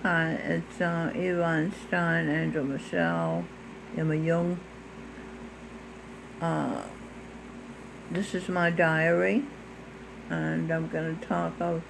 Hi, it's Eve Einstein, Angel Michelle, Emma Jung. This is my diary, and I'm going to talk about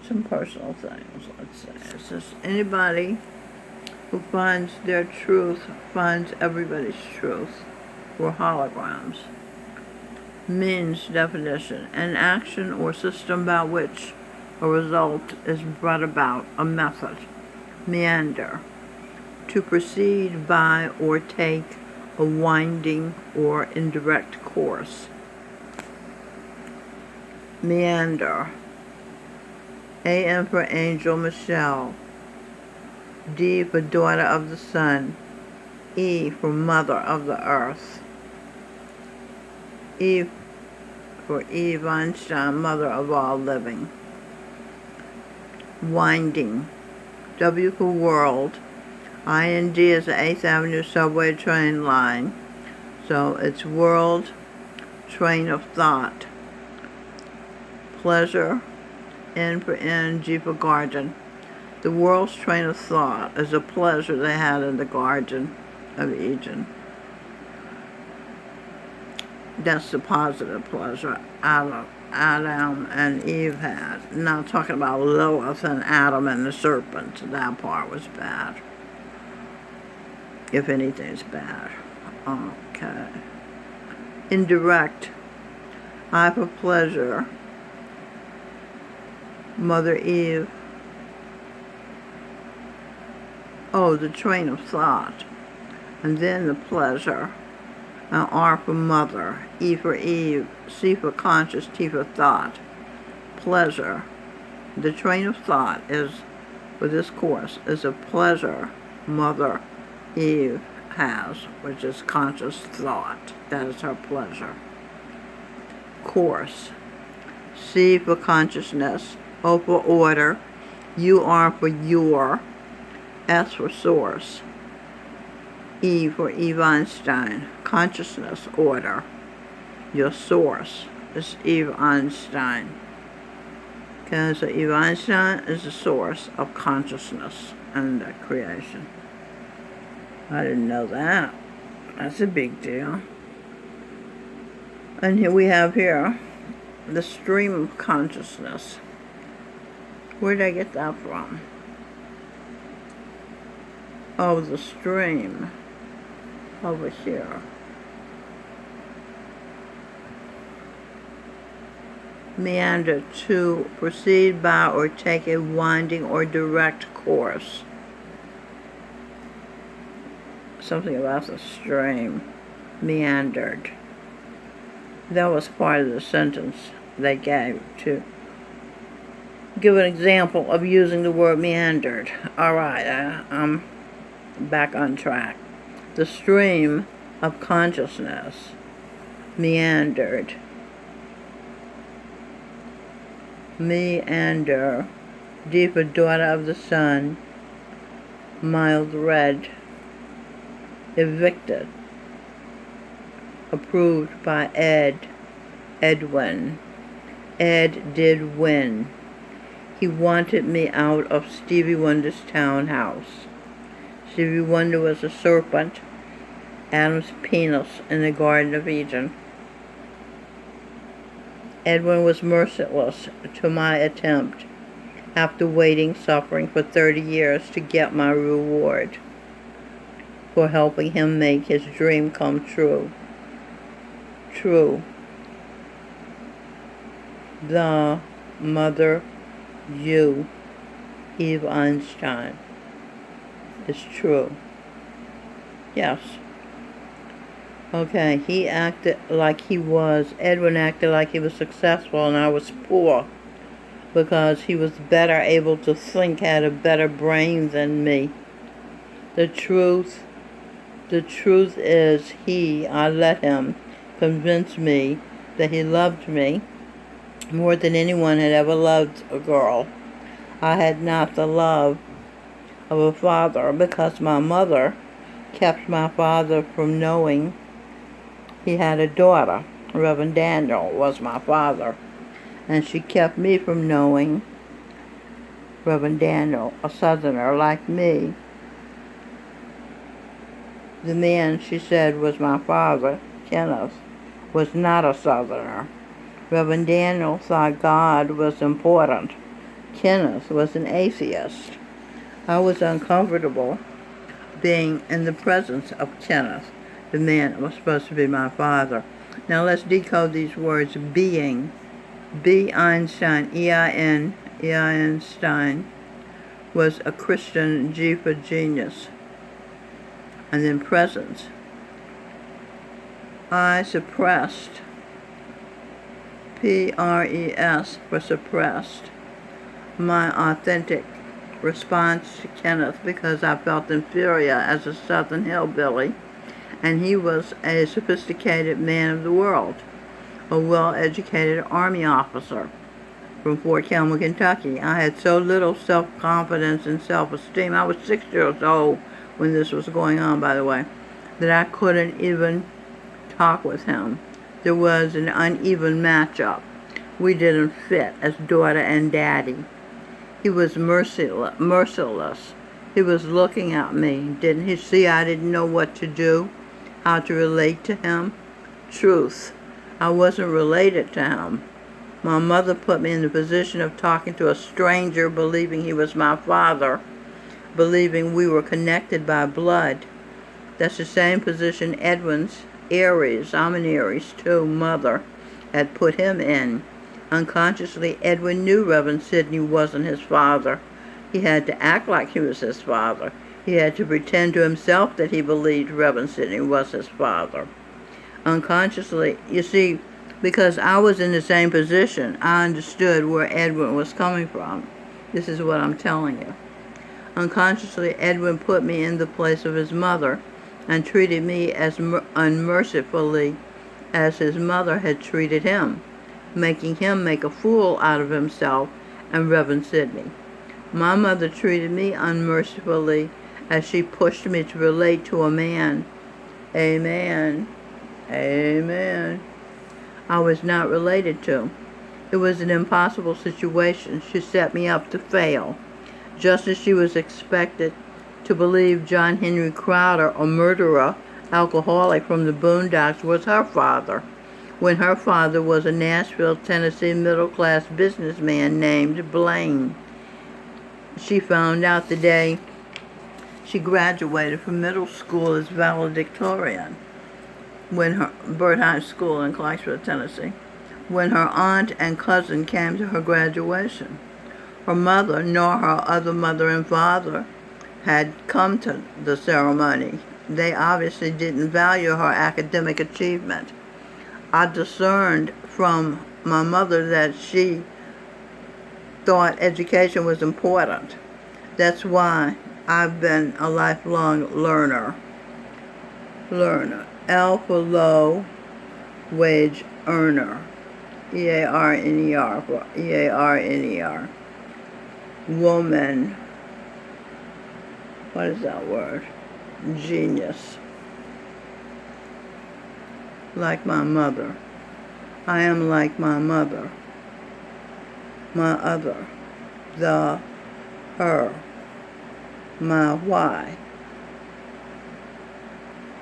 some personal things, let's say. It says, anybody who finds their truth finds everybody's truth. We're holograms. Means definition: an action or system by which a result is brought about, a method. Meander: to proceed by or take a winding or indirect course. Meander: A.M. for Angel Michelle, D for Daughter of the Sun, E for Mother of the Earth. E for Eve Einstein, Mother of all living. Winding: W for World. IND is the 8th Avenue subway train line, so it's World Train of Thought. Pleasure: N for N, G for Garden. The world's train of thought is a pleasure they had in the Garden of Eden. That's the positive pleasure Adam and Eve had. I'm not talking about Lilith and Adam and the serpent. That part was bad. If anything's bad. Okay. Indirect: I for pleasure, Mother Eve. Oh, the train of thought. And then the pleasure. And R for Mother, E for Eve, C for conscious, T for thought. Pleasure: the train of thought is, for this course, is a pleasure Mother Eve has, which is conscious thought. That is her pleasure. Course: C for consciousness, O for order, UR for your, S for source. E for Eve Einstein, consciousness, order. Your source is Eve Einstein. Okay, so Eve Einstein is the source of consciousness and creation. I didn't know that. That's a big deal. And here we have the stream of consciousness. Where did I get that from? Oh, the stream. Over here. Meander: to proceed by or take a winding or direct course. Something about the stream. Meandered. That was part of the sentence they gave to give an example of using the word meandered. All right, I'm back on track. The stream of consciousness meandered. Meander, D for Daughter of the Sun, mild red. Evicted: approved by Edwin. Ed did win. He wanted me out of Stevie Wonder's townhouse. Stevie Wonder was a serpent, Adam's penis in the Garden of Eden. Edwin was merciless to my attempt, after waiting, suffering for 30 years to get my reward for helping him make his dream come true. True. The mother, you, Eve Einstein, is true. Yes. Okay, Edwin acted like he was successful and I was poor because he was better able to think, had a better brain than me. The truth is I let him convince me that he loved me more than anyone had ever loved a girl. I had not the love of a father because my mother kept my father from knowing he had a daughter. Reverend Daniel was my father, and she kept me from knowing Reverend Daniel, a Southerner like me. The man she said was my father, Kenneth, was not a Southerner. Reverend Daniel thought God was important. Kenneth was an atheist. I was uncomfortable being in the presence of Kenneth, the man that was supposed to be my father. Now let's decode these words. Being, B. Einstein, E-I-N, Einstein, was a Christian, G for genius. And then presence. I suppressed, P-R-E-S for suppressed, my authentic response to Kenneth because I felt inferior as a Southern hillbilly, and he was a sophisticated man of the world, a well-educated Army officer from Fort Campbell, Kentucky. I had so little self-confidence and self-esteem. I was 6 years old when this was going on, by the way, that I couldn't even talk with him. There was an uneven matchup. We didn't fit as daughter and daddy. He was merciless. He was looking at me. Didn't he see I didn't know what to do, how to relate to him? Truth. I wasn't related to him. My mother put me in the position of talking to a stranger, believing he was my father, believing we were connected by blood. That's the same position Edwin's Aries, I'm an Aries too, mother had put him in. Unconsciously, Edwin knew Reverend Sidney wasn't his father. He had to act like he was his father. He had to pretend to himself that he believed Reverend Sidney was his father. Unconsciously, you see, because I was in the same position, I understood where Edwin was coming from. This is what I'm telling you. Unconsciously, Edwin put me in the place of his mother and treated me as unmercifully as his mother had treated him, making him make a fool out of himself and Reverend Sidney. My mother treated me unmercifully as she pushed me to relate to a man. Amen. Amen. I was not related to. It was an impossible situation. She set me up to fail, just as she was expected to believe John Henry Crowder, a murderer, alcoholic from the Boondocks, was her father, when her father was a Nashville, Tennessee middle-class businessman named Blaine. She found out the day she graduated from middle school as valedictorian, when her Burt High School in Clarksville, Tennessee, when her aunt and cousin came to her graduation. Her mother, nor her other mother and father, had come to the ceremony. They obviously didn't value her academic achievement. I discerned from my mother that she thought education was important. That's why I've been a lifelong learner. L for low wage earner. E-A-R-N-E-R for E-A-R-N-E-R. Woman. What is that word? Genius. Like my mother. I am like my mother. My other. The. Her. My why.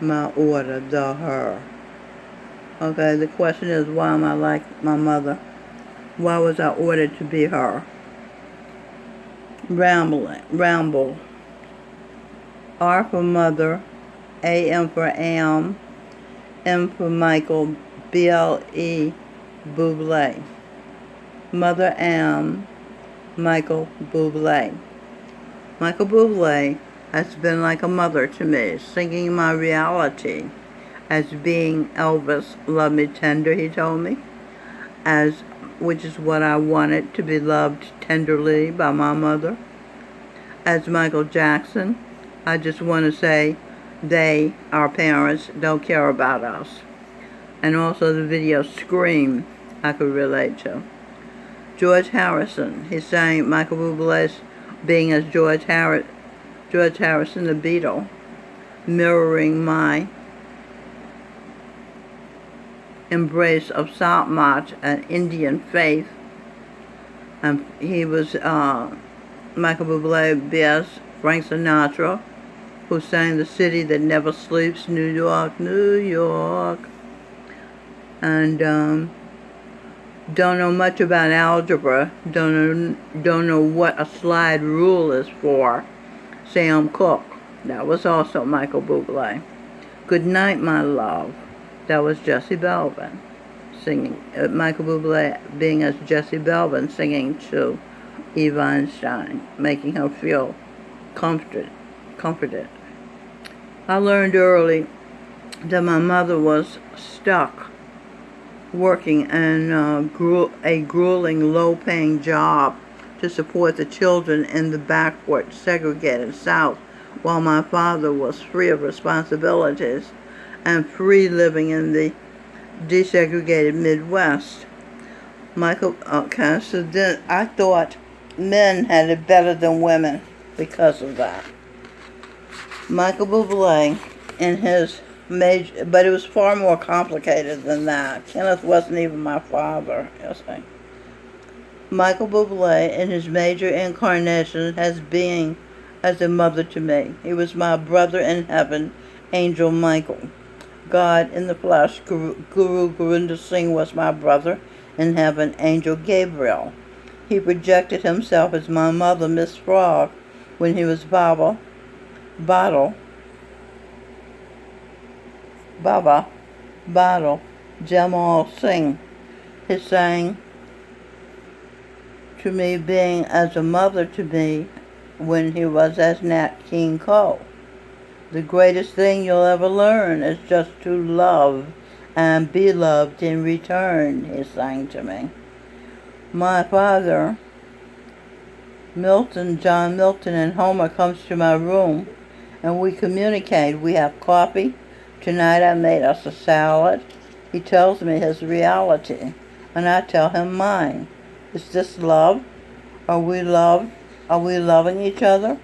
My order. The. Her. Okay, the question is, why am I like my mother? Why was I ordered to be her? Ramble. R for mother, A-M for am, M for Michael, B-L-E, Bublé. Mother am, Michael Bublé. Michael Bublé has been like a mother to me, singing my reality as being Elvis, love me tender, he told me, which is what I wanted, to be loved tenderly by my mother. As Michael Jackson, I just want to say they, our parents, don't care about us. And also the video Scream I could relate to. George Harrison, he sang Michael Bublé's being as George Harrison the Beatle, mirroring my embrace of Satmat, an Indian faith. He was Michael Bublé, B.S. Frank Sinatra, who sang The City That Never Sleeps, New York, New York. And don't know much about algebra, don't know what a slide rule is for, Sam Cooke. That was also Michael Bublé. Good Night, My Love. That was Jesse Belvin singing. Michael Bublé being as Jesse Belvin singing to Eve Einstein, making her feel comforted. I learned early that my mother was stuck working in a grueling, low-paying job to support the children in the backward, segregated South, while my father was free of responsibilities and free living in the desegregated Midwest. So then I thought men had it better than women because of that. Michael Bublé in his major, but it was far more complicated than that. Kenneth wasn't even my father, you see. Michael Bublé in his major incarnation has being as a mother to me. He was my brother in heaven, Angel Michael. God in the flesh, Guru Gurinder Singh was my brother in heaven, Angel Gabriel. He projected himself as my mother, Miss Frog, when he was Baba Jamal Singh. He sang to me being as a mother to me when he was as Nat King Cole. The greatest thing you'll ever learn is just to love and be loved in return, he sang to me. My father, John Milton in Homer, comes to my room and we communicate. We have coffee. Tonight I made us a salad. He tells me his reality and I tell him mine. Is this love? Are we loved? Are we loving each other?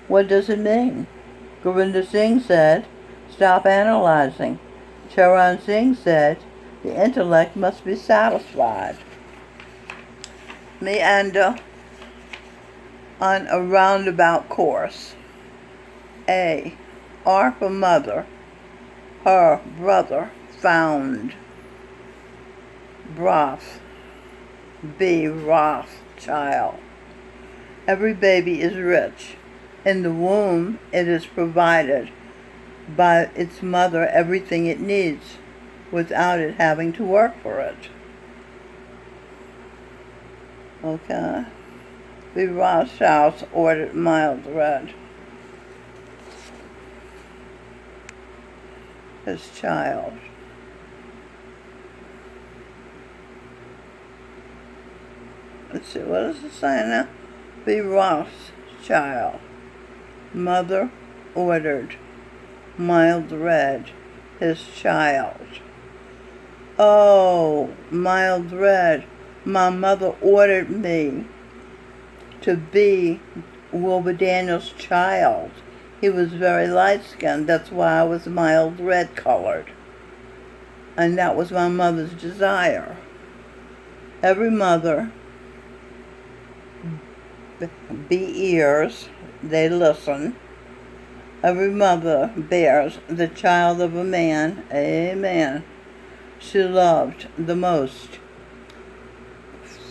What does it mean? Gurinder Singh said, stop analyzing. Charan Singh said, the intellect must be satisfied. Meander on a roundabout course. A. R for mother. Her brother found. Broth. B. Roth, child. Every baby is rich. In the womb, it is provided by its mother everything it needs without it having to work for it. Okay. The Rothschilds ordered mild red. His child. Let's see, what does it say now? The Rothschild. Mother ordered mild red, his child. Oh, mild red. My mother ordered me to be Wilbur Daniels' child. He was very light-skinned. That's why I was mild red colored. And that was my mother's desire. Every mother be ears, they listen. Every mother bears the child of a man, amen, she loved the most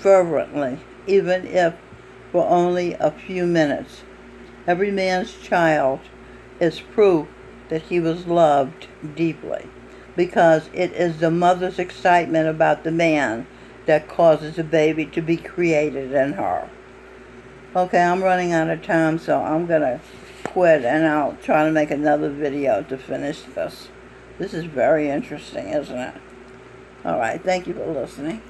fervently, even if for only a few minutes. Every man's child is proof that he was loved deeply, because it is the mother's excitement about the man that causes a baby to be created in her. Okay, I'm running out of time, so I'm going to quit and I'll try to make another video to finish this. This is very interesting, isn't it? All right, thank you for listening.